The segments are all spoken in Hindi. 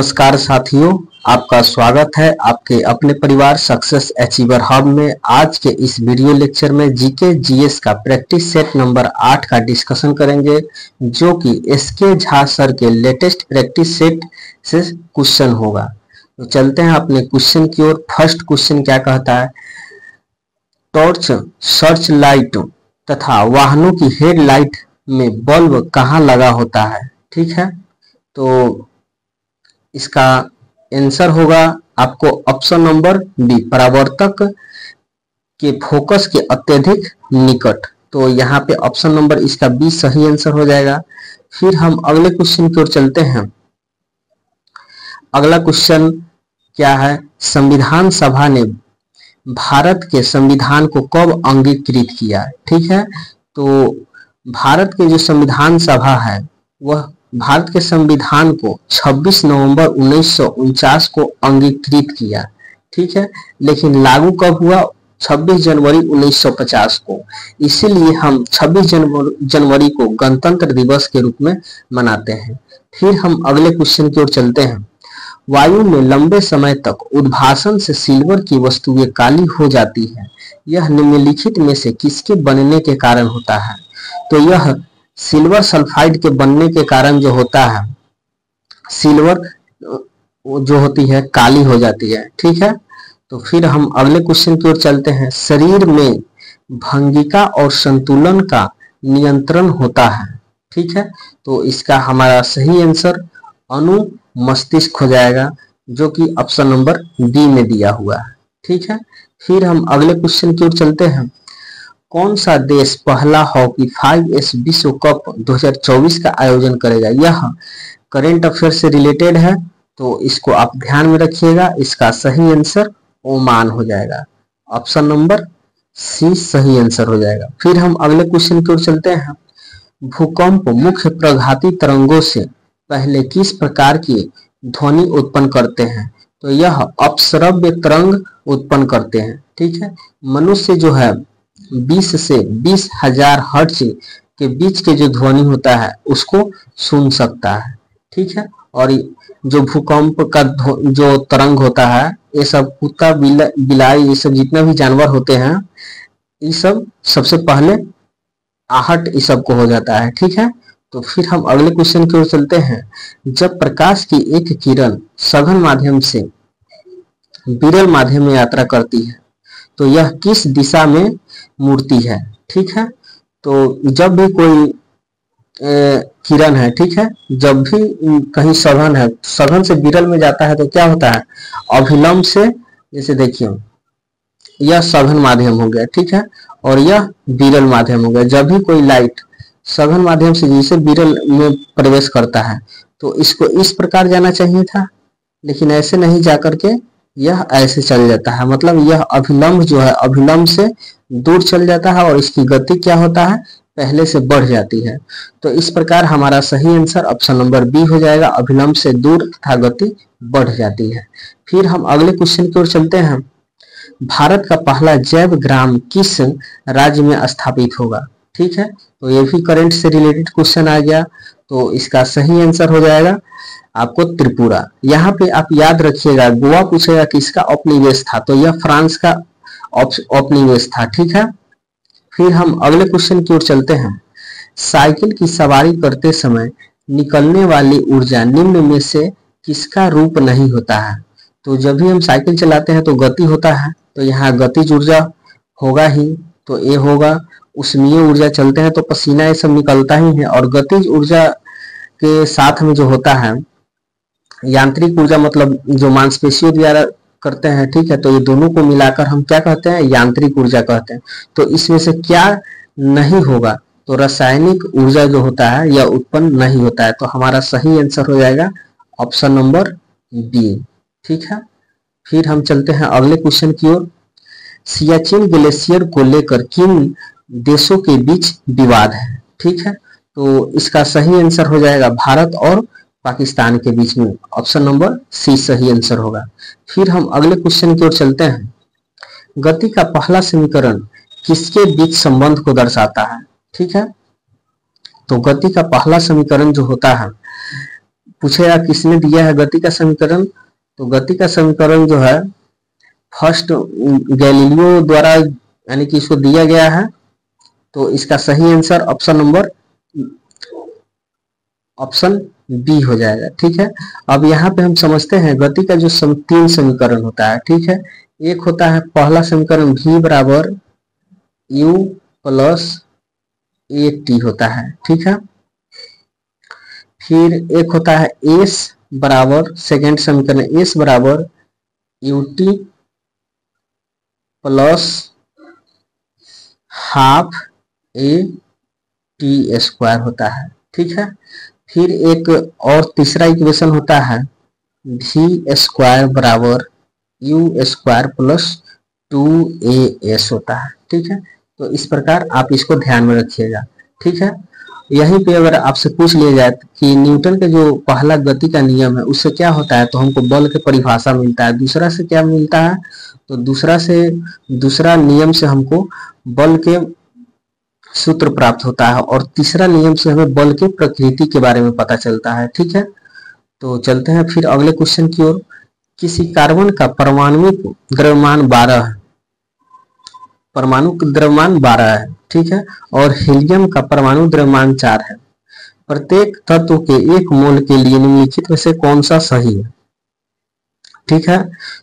नमस्कार साथियों, आपका स्वागत है आपके अपने परिवार सक्सेस अचीवर हब में। आज के इस वीडियो लेक्चर में जीके जीएस का प्रैक्टिस सेट नंबर 8 का डिस्कशन करेंगे, जो कि एसके झा सर के लेटेस्ट प्रैक्टिस सेट से क्वेश्चन होगा। तो चलते हैं अपने क्वेश्चन की ओर। फर्स्ट क्वेश्चन क्या कहता है, टॉर्च, सर्च लाइट तथा वाहनों की हेडलाइट में बल्ब कहाँ लगा होता है। ठीक है, तो इसका आंसर होगा आपको ऑप्शन नंबर बी, परावर्तक के फोकस के अत्यधिक निकट। तो यहाँ पे ऑप्शन नंबर इसका बी सही आंसर हो जाएगा। फिर हम अगले क्वेश्चन की ओर चलते हैं। अगला क्वेश्चन क्या है, संविधान सभा ने भारत के संविधान को कब अंगीकृत किया। ठीक है, तो भारत के जो संविधान सभा है वह भारत के संविधान को 26 नवंबर 1949 को अंगीकृत किया। ठीक है, लेकिन लागू कब हुआ, 26 जनवरी 1950 को। इसीलिए हम 26 जनवरी को गणतंत्र दिवस के रूप में मनाते हैं। फिर हम अगले क्वेश्चन की ओर चलते हैं। वायु में लंबे समय तक उद्भासन से सिल्वर की वस्तुएं काली हो जाती है, यह निम्नलिखित में से किसके बनने के कारण होता है। तो यह सिल्वर सल्फाइड के बनने के कारण जो होता है, सिल्वर जो होती है काली हो जाती है। ठीक है, तो फिर हम अगले क्वेश्चन की ओर चलते हैं। शरीर में भंगिका और संतुलन का नियंत्रण होता है। ठीक है, तो इसका हमारा सही आंसर अनु मस्तिष्क हो जाएगा, जो कि ऑप्शन नंबर बी में दिया हुआ है। ठीक है, फिर हम अगले क्वेश्चन की ओर चलते हैं। कौन सा देश पहला हॉकी 5S विश्व कप 2024 का आयोजन करेगा। यह करेंट अफेयर से रिलेटेड है, तो इसको आप ध्यान में रखिएगा। इसका सही आंसर ओमान हो जाएगा, ऑप्शन नंबर सी सही आंसर हो जाएगा। फिर हम अगले क्वेश्चन की ओर चलते हैं। भूकंप मुख्य प्रघाती तरंगों से पहले किस प्रकार की ध्वनि उत्पन्न करते हैं। तो यह अपश्रव्य तरंग उत्पन्न करते हैं। ठीक है, मनुष्य जो है 20 से 20,000 हर्ट्ज के बीच के जो ध्वनि होता है उसको सुन सकता है। ठीक है, और जो भूकंप का जो तरंग होता है, ये सब कुत्ता बिलाई ये सब जितने भी जानवर होते हैं, ये सब सबसे पहले आहट इस सब को हो जाता है। ठीक है, तो फिर हम अगले क्वेश्चन की ओर चलते हैं। जब प्रकाश की एक किरण सघन माध्यम से विरल माध्यम में यात्रा करती है, तो यह किस दिशा में मुड़ती है। ठीक है, तो जब भी कोई किरण है, ठीक है, जब भी कहीं सघन है, सघन से विरल में जाता है, तो क्या होता है, अभिलंब से, जैसे देखिए यह सघन माध्यम हो गया। ठीक है, और यह विरल माध्यम हो गया। जब भी कोई लाइट सघन माध्यम से जैसे विरल में प्रवेश करता है, तो इसको इस प्रकार जाना चाहिए था, लेकिन ऐसे नहीं जाकर के यह ऐसे चल जाता है। मतलब यह अभिलंब जो है, अभिलंब से दूर चल जाता है और इसकी गति क्या होता है, पहले से बढ़ जाती है। तो इस प्रकार हमारा सही आंसर ऑप्शन नंबर बी हो जाएगा, अभिलंब से दूर तथा गति बढ़ जाती है। फिर हम अगले क्वेश्चन की ओर चलते हैं। भारत का पहला जैव ग्राम किस राज्य में स्थापित होगा। ठीक है, तो ये भी करंट से रिलेटेड क्वेश्चन आ गया, तो इसका सही आंसर हो जाएगा आपको त्रिपुरा। यहाँ पे आप याद रखिएगा, गोवा पूछेगा किसका औपनिवेश था, तो यह फ्रांस का औपनिवेश था। ठीक है, फिर हम अगले क्वेश्चन की ओर चलते हैं। साइकिल की सवारी करते समय निकलने वाली ऊर्जा निम्न में से किसका रूप नहीं होता है। तो जब भी हम साइकिल चलाते हैं तो गति होता है, तो यहाँ गतिज ऊर्जा होगा ही, तो ये होगा। उष्मीय ऊर्जा चलते हैं तो पसीना ये सब निकलता ही है, और गतिज ऊर्जा के साथ में जो होता है यांत्रिक ऊर्जा, मतलब जो मांसपेशियों द्वारा करते हैं। ठीक है, तो ये दोनों को मिलाकर हम क्या कहते हैं, यांत्रिक ऊर्जा कहते हैं। तो इसमें से क्या नहीं होगा, तो रासायनिक ऊर्जा जो होता है यह उत्पन्न नहीं होता है। तो हमारा सही आंसर हो जाएगा ऑप्शन नंबर बी। ठीक है, फिर हम चलते हैं अगले क्वेश्चन की ओर। सियाचिन ग्लेशियर को लेकर किन देशों के बीच विवाद है। ठीक है, तो इसका सही आंसर हो जाएगा भारत और पाकिस्तान के बीच में, ऑप्शन नंबर सी सही आंसर होगा। फिर हम अगले क्वेश्चन की ओर चलते हैं। गति का पहला समीकरण किसके बीच संबंध को दर्शाता है। ठीक है, तो गति का पहला समीकरण जो होता है पूछेगा किसने दिया है गति का समीकरण, तो गति का समीकरण जो है फर्स्ट गैलीलियो द्वारा यानी कि इसको दिया गया है। तो इसका सही आंसर ऑप्शन बी हो जाएगा। ठीक है, अब यहाँ पे हम समझते हैं गति का जो तीन समीकरण होता है। ठीक है, एक होता है पहला समीकरण v बराबर u प्लस ए टी होता है। ठीक है, फिर एक होता है s बराबर, सेकेंड समीकरण s बराबर U T plus half A T square होता है। ठीक है, फिर एक और तीसरा इक्वेशन होता है v स्क्वायर बराबर यू स्क्वायर प्लस 2as होता है। ठीक है, तो इस प्रकार आप इसको ध्यान में रखिएगा। ठीक है, यहीं पे अगर आपसे पूछ लिया जाए कि न्यूटन के जो पहला गति का नियम है उससे क्या होता है, तो हमको बल के परिभाषा मिलता है। दूसरा से क्या मिलता है, तो दूसरा नियम से हमको बल के सूत्र प्राप्त होता है, और तीसरा नियम से हमें बल की प्रकृति के बारे में पता चलता है। ठीक है, तो चलते हैं फिर अगले क्वेश्चन की ओर। किसी कार्बन का परमाणुक द्रव्यमान 12 है, परमाणु द्रव्यमान 12 है। ठीक है, और हीलियम का परमाणु द्रव्यमान 4 है। प्रत्येक तत्व के 1 मोल के लिए निम्नलिखित में से कौन सा सही है। ठीक है,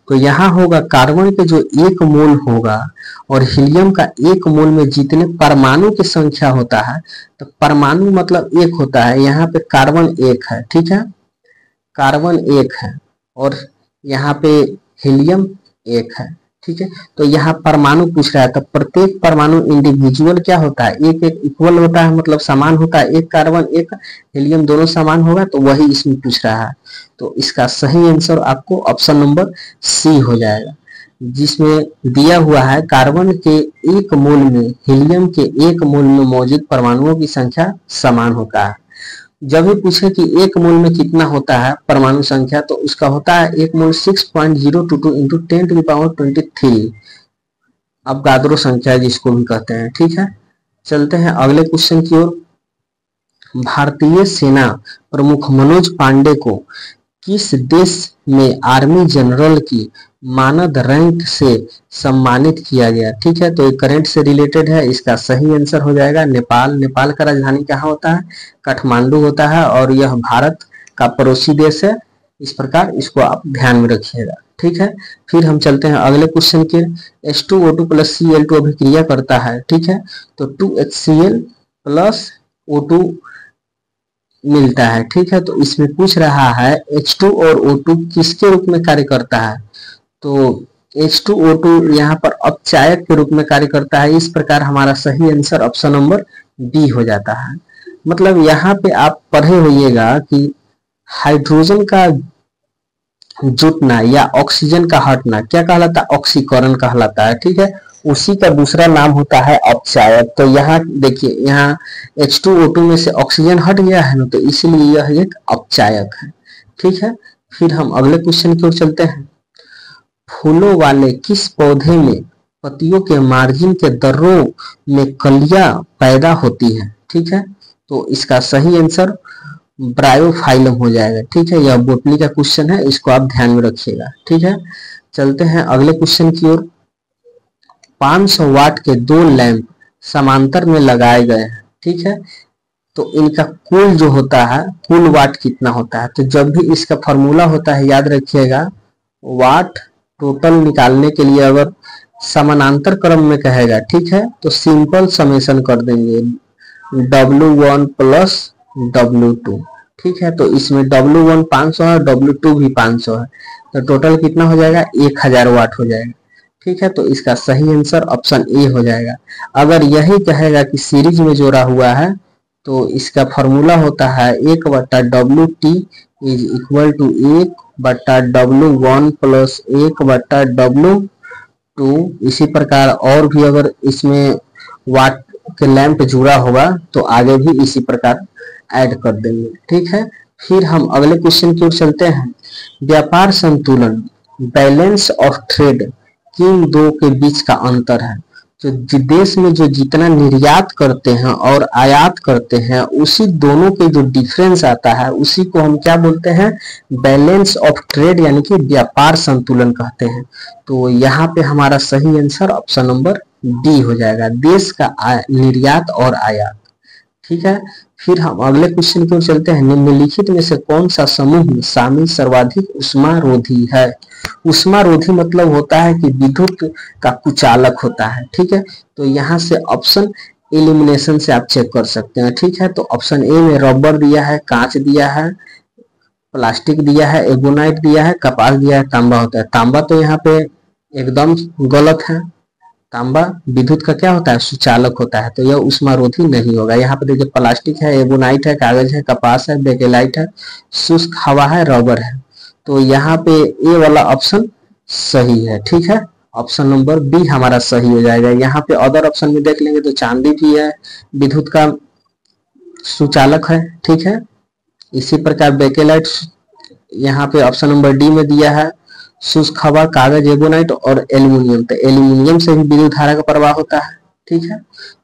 तो यहाँ होगा कार्बन के जो 1 मोल होगा और हीलियम का 1 मोल में जितने परमाणु की संख्या होता है, तो परमाणु मतलब 1 होता है। यहाँ पे कार्बन 1 है। ठीक है, कार्बन 1 है और यहाँ पे हीलियम 1 है। ठीक है, तो यहाँ परमाणु पूछ रहा है, तो प्रत्येक परमाणु इंडिविजुअल क्या होता है, एक इक्वल होता है, मतलब समान होता है। एक कार्बन एक हीलियम दोनों समान होगा, तो वही इसमें पूछ रहा है। तो इसका सही आंसर आपको ऑप्शन नंबर सी हो जाएगा, जिसमें दिया हुआ है कार्बन के 1 मोल में हीलियम के 1 मोल में मौजूद परमाणुओं की संख्या समान होता है। जब भी पूछे कि 1 मोल में कितना होता है परमाणु संख्या, तो उसका होता है 1 मोल 6.022 इंटू 10⁻23 अवगाद्रो संख्या जिसको भी कहते हैं। ठीक है, चलते हैं अगले क्वेश्चन की ओर। भारतीय सेना प्रमुख मनोज पांडे को किस देश में आर्मी जनरल की मानद रैंक से सम्मानित किया गया। ठीक है, तो ये करंट से रिलेटेड है। इसका सही आंसर हो जाएगा नेपाल। नेपाल का राजधानी कहाँ होता है, काठमांडू होता है, और यह भारत का पड़ोसी देश है। इस प्रकार इसको आप ध्यान में रखिएगा। ठीक है, फिर हम चलते हैं अगले क्वेश्चन के। H2O2 प्लस Cl2 अभिक्रिया करता है। ठीक है, तो 2HCl प्लस O2 मिलता है। ठीक है, तो इसमें पूछ रहा है H2 और O2 किसके रूप में कार्य करता है, तो H2O2 यहाँ पर अपचायक के रूप में कार्य करता है। इस प्रकार हमारा सही आंसर ऑप्शन नंबर बी हो जाता है। मतलब यहाँ पे आप पढ़े होइएगा कि हाइड्रोजन का जुटना या ऑक्सीजन का हटना क्या कहलाता है, ऑक्सीकरण कहलाता है। ठीक है, उसी का दूसरा नाम होता है अपचायक। तो यहाँ देखिए, यहाँ H2O2 में से ऑक्सीजन हट गया है ना, तो इसलिए यह एक अपचायक है। ठीक है, फिर हम अगले क्वेश्चन की ओर चलते हैं। फूलों वाले किस पौधे में पत्तियों के मार्जिन के दर्रों में कलियां पैदा होती हैं। ठीक है, तो इसका सही आंसर ब्रायोफाइलम हो जाएगा। ठीक है, यह बोटनी का क्वेश्चन है, इसको आप ध्यान में रखिएगा। ठीक है, चलते हैं अगले क्वेश्चन की ओर। 500 वाट के 2 लैंप समांतर में लगाए गए हैं। ठीक है, तो इनका कुल जो होता है, कुल वाट कितना होता है, तो जब भी इसका फॉर्मूला होता है याद रखिएगा, वाट टोटल निकालने के लिए अगर समानांतर क्रम में कहेगा, ठीक है, तो सिंपल समेशन कर देंगे W1 प्लस W2। ठीक है, तो इसमें W1 500 है, W2 भी 500 है, तो टोटल कितना हो जाएगा, 1000 वाट हो जाएगा। ठीक है, तो इसका सही आंसर ऑप्शन ए हो जाएगा। अगर यही कहेगा कि सीरीज में जोड़ा हुआ है, तो इसका फॉर्मूला होता है 1/WT is equal to 1/W1 plus 1/W2। इसी प्रकार और भी अगर इसमें वाट के लैंप जुड़ा होगा तो आगे भी इसी प्रकार ऐड कर देंगे। ठीक है, फिर हम अगले क्वेश्चन की ओर चलते हैं। व्यापार संतुलन, बैलेंस ऑफ ट्रेड, किन दो के बीच का अंतर है। जो देश में जो जितना निर्यात करते हैं और आयात करते हैं, उसी दोनों के जो डिफरेंस आता है उसी को हम क्या बोलते हैं, बैलेंस ऑफ ट्रेड यानी कि व्यापार संतुलन कहते हैं। तो यहाँ पे हमारा सही आंसर ऑप्शन नंबर डी हो जाएगा, देश का निर्यात और आयात। ठीक है, फिर हम अगले क्वेश्चन की ओर चलते हैं। निम्नलिखित में से कौन सा समूह में शामिल सर्वाधिक उष्मारोधी है। उष्मारोधी मतलब होता है कि विद्युत का कुचालक होता है। ठीक है, तो यहाँ से ऑप्शन एलिमिनेशन से आप चेक कर सकते हैं। ठीक है, तो ऑप्शन ए में रबर दिया है, कांच दिया है, प्लास्टिक दिया है, एगोनाइट दिया है, कपास दिया है, तांबा होता है। तांबा तो यहाँ पे एकदम गलत है। तांबा विद्युत का क्या होता है, सुचालक होता है, तो यह उष्मारोधी नहीं होगा। यहाँ पे देखिए प्लास्टिक है, एबोनाइट है, कागज है, कपास है, बेकेलाइट है, शुष्क हवा है, रबर है। तो यहाँ पे ए वाला ऑप्शन सही है। ठीक है, ऑप्शन नंबर बी हमारा सही हो जाएगा। यहाँ पे अदर ऑप्शन में देख लेंगे तो चांदी भी है, विद्युत का सुचालक है। ठीक है, इसी प्रकार बेकेलाइट यहाँ पे ऑप्शन नंबर डी में दिया है, शुष्क हवा, कागज, एबोनाइट और एल्यूमिनियम। तो एल्यूमिनियम से भी विद्युत धारा का प्रवाह होता है। ठीक है,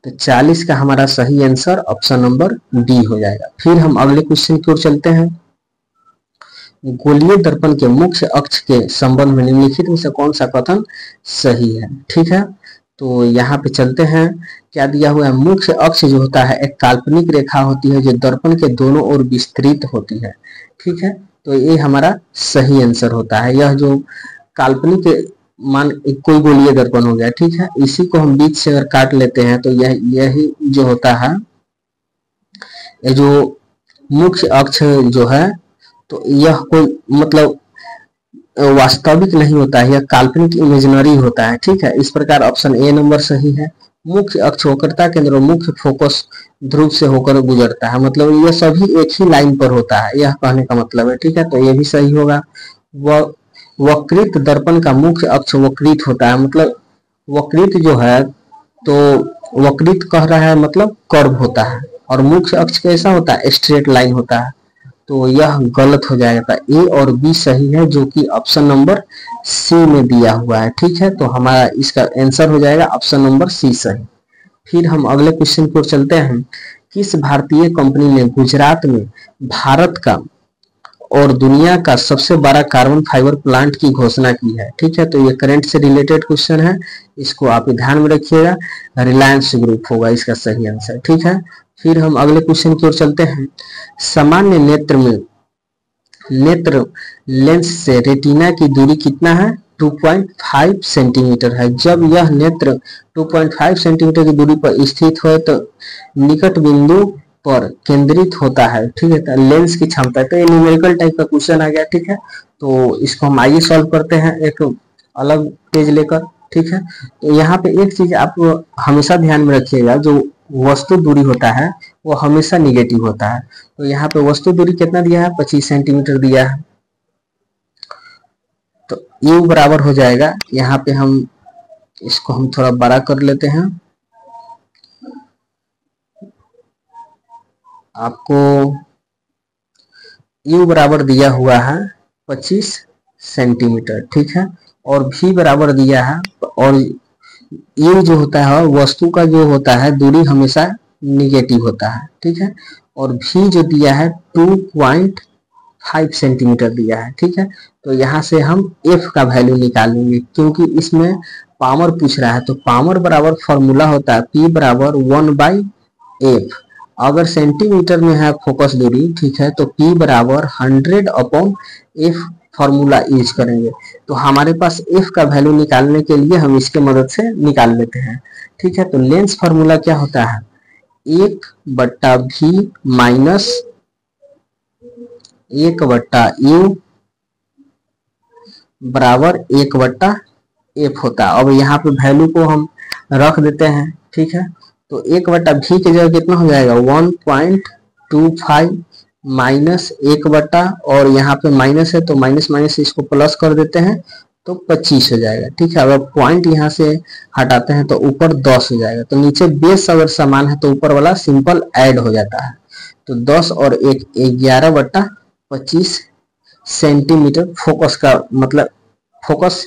तो 40 का हमारा सही आंसर ऑप्शन नंबर डी हो जाएगा। फिर हम अगले क्वेश्चन की ओर चलते हैं। गोलीय दर्पण के मुख्य अक्ष के संबंध में निम्नलिखित में से कौन सा कथन सही है। ठीक है, तो यहाँ पे चलते हैं। क्या दिया हुआ है, मुख्य अक्ष जो होता है एक काल्पनिक रेखा होती है जो दर्पण के दोनों ओर विस्तृत होती है। ठीक है, तो ये हमारा सही आंसर होता है। यह जो काल्पनिक मान कोई गोलीय दर्पण हो गया। ठीक है, इसी को हम बीच से अगर काट लेते हैं तो यही जो होता है, ये जो मुख्य अक्ष जो है, तो यह कोई मतलब वास्तविक नहीं होता है, यह काल्पनिक इमेजिनरी होता है। ठीक है, इस प्रकार ऑप्शन ए नंबर सही है। मुख्य अक्ष वक्रता केंद्र और मुख्य फोकस ध्रुव से होकर गुजरता है, मतलब यह सभी एक ही लाइन पर होता है, यह कहने का मतलब है। ठीक है, तो यह भी सही होगा। वक्रित दर्पण का मुख्य अक्ष वक्रित होता है, मतलब वक्रित जो है, तो वक्रित कह रहा है मतलब कर्व होता है, और मुख्य अक्ष कैसा होता है, स्ट्रेट लाइन होता है। तो यह गलत हो जाएगा। ए और बी सही है, जो कि ऑप्शन नंबर सी में दिया हुआ है। ठीक है, तो हमारा इसका आंसर हो जाएगा ऑप्शन नंबर सी सही। फिर हम अगले क्वेश्चन की ओर चलते हैं। किस भारतीय कंपनी ने गुजरात में भारत का और दुनिया का सबसे बड़ा कार्बन फाइबर प्लांट की घोषणा की है। ठीक है, तो ये करंट से रिलेटेड क्वेश्चन है, इसको आप ध्यान में रखिएगा। रिलायंस ग्रुप होगा इसका सही आंसर। ठीक है, फिर हम अगले क्वेश्चन की ओर चलते हैं। सामान्य नेत्र में नेत्र लेंस से रेटिना की दूरी कितना है, 2.5 सेंटीमीटर है। जब यह नेत्र 2.5 सेंटीमीटर की दूरी पर स्थित हो तो निकट बिंदु पर केंद्रित होता है। ठीक है, तो लेंस की क्षमता, तो ये न्यूमेरिकल टाइप का क्वेश्चन आ गया। ठीक है, तो इसको हम आइए सॉल्व करते हैं एक अलग पेज लेकर। ठीक है, तो यहाँ पे एक चीज आप हमेशा ध्यान में रखिएगा, जो वस्तु दूरी होता है वो हमेशा निगेटिव होता है। तो यहाँ पे वस्तु दूरी कितना दिया है, 25 सेंटीमीटर दिया है, तो U बराबर हो जाएगा। यहाँ पे हम इसको हम थोड़ा बड़ा कर लेते हैं। आपको U बराबर दिया हुआ है 25 सेंटीमीटर। ठीक है, और V बराबर दिया है, और U जो होता है वस्तु का जो होता है दूरी हमेशा निगेटिव होता है। ठीक है, और V जो दिया है 2.5 सेंटीमीटर दिया है। ठीक है, तो यहाँ से हम F का वैल्यू निकालेंगे, क्योंकि इसमें पावर पूछ रहा है। तो पावर बराबर फॉर्मूला होता है P बराबर 1/F। अगर सेंटीमीटर में है फोकस दूरी, ठीक है, तो P बराबर 100/F फॉर्मूला यूज करेंगे। तो हमारे पास F का वैल्यू निकालने के लिए हम इसके मदद से निकाल लेते हैं। ठीक है, तो लेंस फॉर्मूला क्या होता है, 1/V माइनस 1/U बराबर 1/F होता है। अब यहाँ पे वैल्यू को हम रख देते हैं। ठीक है, तो 1/V की जगह कितना हो जाएगा, 1.25 माइनस 1 और यहाँ पे माइनस है तो माइनस माइनस इसको प्लस कर देते हैं तो 25 हो जाएगा। ठीक है, अगर पॉइंट यहाँ से हटाते हैं तो ऊपर 10 हो जाएगा। तो नीचे बेस अगर समान है तो ऊपर वाला सिंपल ऐड हो जाता है। तो 10 और 1 11/25 सेंटीमीटर फोकस का मतलब फोकस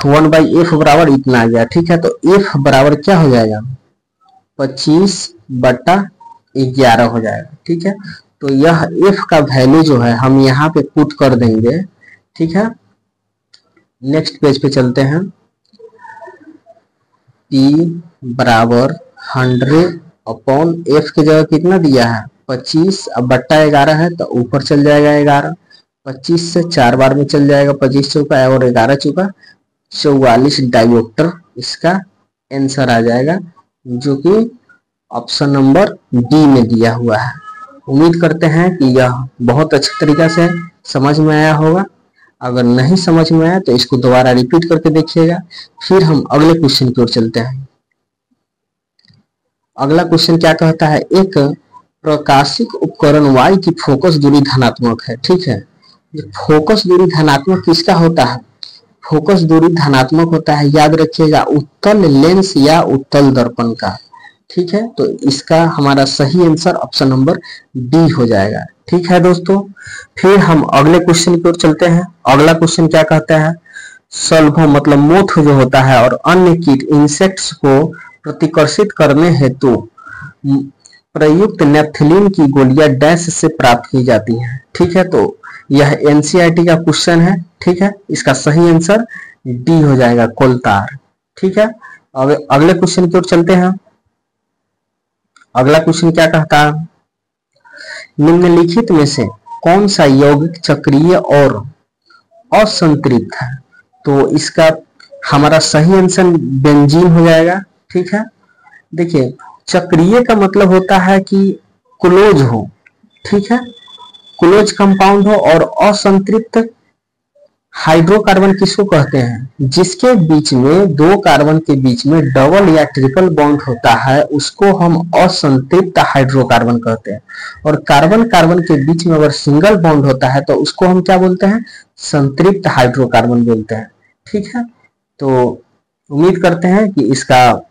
1/f बराबर इतना आ गया। ठीक है, तो f बराबर क्या हो जाएगा, 25/11 हो जाएगा। ठीक है, तो यह f का वैल्यू जो है हम यहाँ पे पुट कर देंगे। ठीक है, नेक्स्ट पेज पे चलते हैं। p बराबर 100/f की जगह कितना दिया है, 25/11 है, तो ऊपर चल जाएगा 11, 25 से 4 बार में चल जाएगा, 25 चौका और 11 चौका 44 डायोप्टर इसका आंसर आ जाएगा, जो कि ऑप्शन नंबर डी में दिया हुआ है। उम्मीद करते हैं कि यह बहुत अच्छे तरीका से समझ में आया होगा। अगर नहीं समझ में आया तो इसको दोबारा रिपीट करके देखिएगा। फिर हम अगले क्वेश्चन की ओर चलते हैं। अगला क्वेश्चन क्या कहता है, एक प्रकाशिक उपकरण Y की फोकस दूरी धनात्मक है। ठीक है, फोकस दूरी धनात्मक किसका होता है, फोकस दूरी धनात्मक होता है, याद रखिएगा, उत्तल लेंस या उत्तल दर्पण का। ठीक है, तो इसका हमारा सही आंसर ऑप्शन नंबर डी हो जाएगा। ठीक है दोस्तों, फिर हम अगले क्वेश्चन की ओर चलते हैं। अगला क्वेश्चन क्या कहता है, सल्भो मतलब मोथ जो होता है और अन्य कीट इंसेक्ट्स को प्रतिकर्षित करने हेतु प्रयुक्त नेफ्थलीन की गोलियां डैश से प्राप्त की जाती हैं। ठीक है, तो यह एनसीईआरटी का क्वेश्चन है। ठीक है, इसका सही आंसर डी हो जाएगा, कोलतार। ठीक है, अब अगले क्वेश्चन की ओर चलते हैं। अगला क्वेश्चन क्या कहता है, निम्नलिखित में से कौन सा यौगिक चक्रीय और असंतृप्त है, तो इसका हमारा सही आंसर बेंजीन हो जाएगा। ठीक है, देखिए चक्रीय का मतलब होता है कि क्लोज हो। ठीक है, क्लोज कंपाउंड हो, और असंतृप्त हाइड्रोकार्बन किसको कहते हैं, जिसके बीच में दो कार्बन के बीच में डबल या ट्रिपल बॉन्ड होता है, उसको हम असंतृप्त हाइड्रोकार्बन कहते हैं। और कार्बन कार्बन के बीच में अगर सिंगल बॉन्ड होता है तो उसको हम क्या बोलते हैं, संतृप्त हाइड्रोकार्बन बोलते हैं। ठीक है, तो उम्मीद करते हैं कि इसका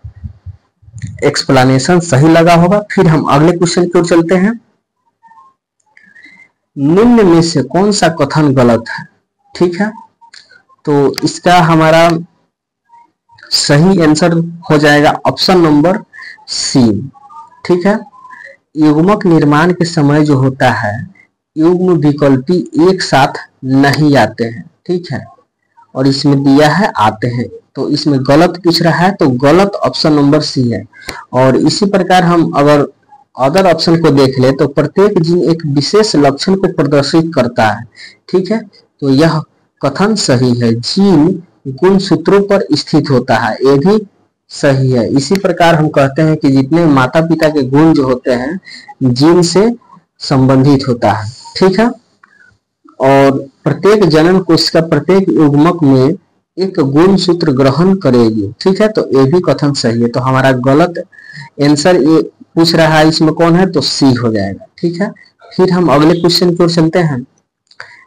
एक्सप्लेनेशन सही लगा होगा। फिर हम अगले क्वेश्चन की ओर चलते हैं। निम्न में से कौन सा कथन गलत है। ठीक है, तो इसका हमारा सही आंसर हो जाएगा ऑप्शन नंबर सी। ठीक है, युग्मक निर्माण के समय जो होता है, युग्म विकल्पी एक साथ नहीं आते हैं। ठीक है, और इसमें दिया है आते हैं, तो इसमें गलत पूछ रहा है, तो गलत ऑप्शन नंबर सी है। और इसी प्रकार हम अगर अदर ऑप्शन को देख ले तो प्रत्येक जीन एक विशेष लक्षण को प्रदर्शित करता है। ठीक है, तो यह कथन सही है, जीन गुणसूत्रों पर स्थित होता है, ये भी सही है। इसी प्रकार हम कहते हैं कि जितने माता पिता के गुण जो होते हैं जीन से संबंधित होता है। ठीक है, और प्रत्येक जनन कोशिका प्रत्येक युग्मक में एक गुणसूत्र ग्रहण करेगी। ठीक है, तो ये भी कथन सही है। तो हमारा गलत आंसर ये पूछ रहा है, इसमें कौन है, तो सी हो जाएगा। ठीक है, फिर हम अगले क्वेश्चन की ओर चलते हैं।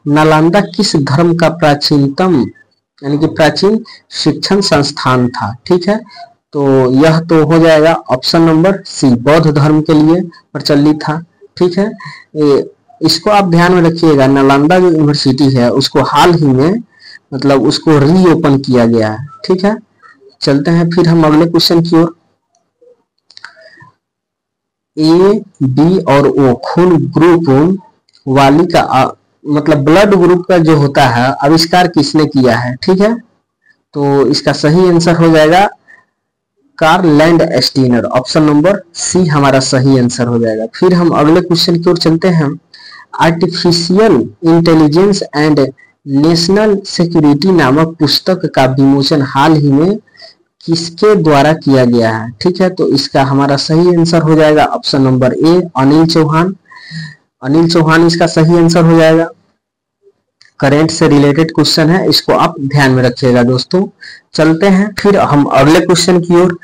नालंदा किस धर्म का प्राचीनतम यानी कि प्राचीन शिक्षण संस्थान था। ठीक है, तो यह तो हो जाएगा ऑप्शन नंबर सी, बौद्ध धर्म के लिए प्रचलित था। ठीक है, इसको आप ध्यान में रखिएगा, नालंदा जो यूनिवर्सिटी है उसको हाल ही में मतलब उसको रीओपन किया गया है। ठीक है, चलते हैं फिर हम अगले क्वेश्चन की ओर। ए, बी और ओ खून ग्रुप वाली का मतलब ब्लड ग्रुप का जो होता है आविष्कार किसने किया है। ठीक है, तो इसका सही आंसर हो जाएगा Karl Landsteiner, option number C हमारा सही आंसर हो जाएगा। फिर हम अगले क्वेश्चन की ओर चलते हैं। Artificial intelligence and national security नामक पुस्तक का विमोचन हाल ही में किसके द्वारा किया गया है। ठीक है, तो इसका हमारा सही आंसर हो जाएगा option number A, Anil Chauhan. Anil Chauhan इसका सही आंसर हो जाएगा। करेंट से रिलेटेड क्वेश्चन है, इसको आप ध्यान में रखिएगा दोस्तों। चलते हैं फिर हम अगले क्वेश्चन की ओर।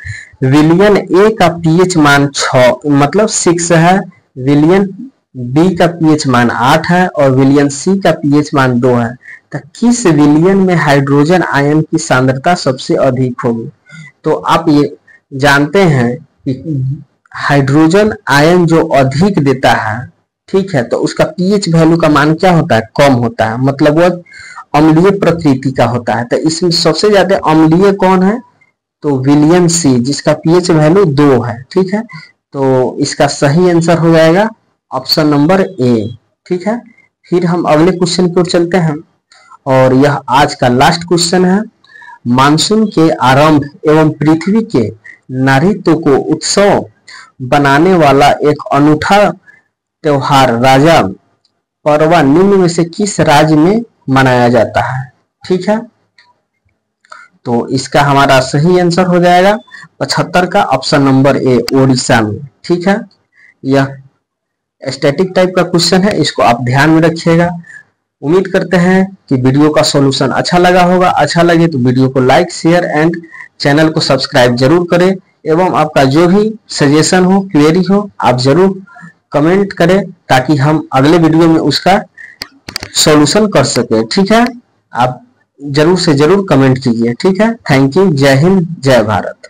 विलियन ए का पीएच मान 6 मतलब 6 है, विलियन बी का पीएच मान 8 है और विलियन सी का पीएच मान 2 है। तो किस विलियन में हाइड्रोजन आयन की सांद्रता सबसे अधिक होगी। तो आप ये जानते हैं कि हाइड्रोजन आयन जो अधिक देता है, ठीक है, तो उसका पीएच वैल्यू का मान क्या होता है, कम होता है, मतलब वो अम्लीय प्रकृति का होता है। तो इसमें सबसे ज्यादा अम्लीय कौन है? तो विलियम सी, जिसका पीएच वैल्यू 2 है। ठीक है, तो इसका सही आंसर हो जाएगा ऑप्शन नंबर ए। ठीक है, फिर हम अगले क्वेश्चन की ओर चलते हैं और यह आज का लास्ट क्वेश्चन है। मानसून के आरंभ एवं पृथ्वी के नारित्व को उत्सव बनाने वाला एक अनूठा त्योहार राजा परवा निम्न में से किस राज्य में मनाया जाता है? ठीक है, तो इसका हमारा सही आंसर हो जाएगा 75 का ऑप्शन नंबर ए, ओडिशा में। ठीक है, यह स्टैटिक टाइप का क्वेश्चन है, इसको आप ध्यान में रखिएगा। उम्मीद करते हैं कि वीडियो का सॉल्यूशन अच्छा लगा होगा। अच्छा लगे तो वीडियो को लाइक, शेयर एंड चैनल को सब्सक्राइब जरूर करें एवं आपका जो भी सजेशन हो, क्वेरी हो, आप जरूर कमेंट करें ताकि हम अगले वीडियो में उसका सॉल्यूशन कर सके। ठीक है, आप जरूर से जरूर कमेंट कीजिए। ठीक है, थैंक यू। जय हिंद, जय भारत।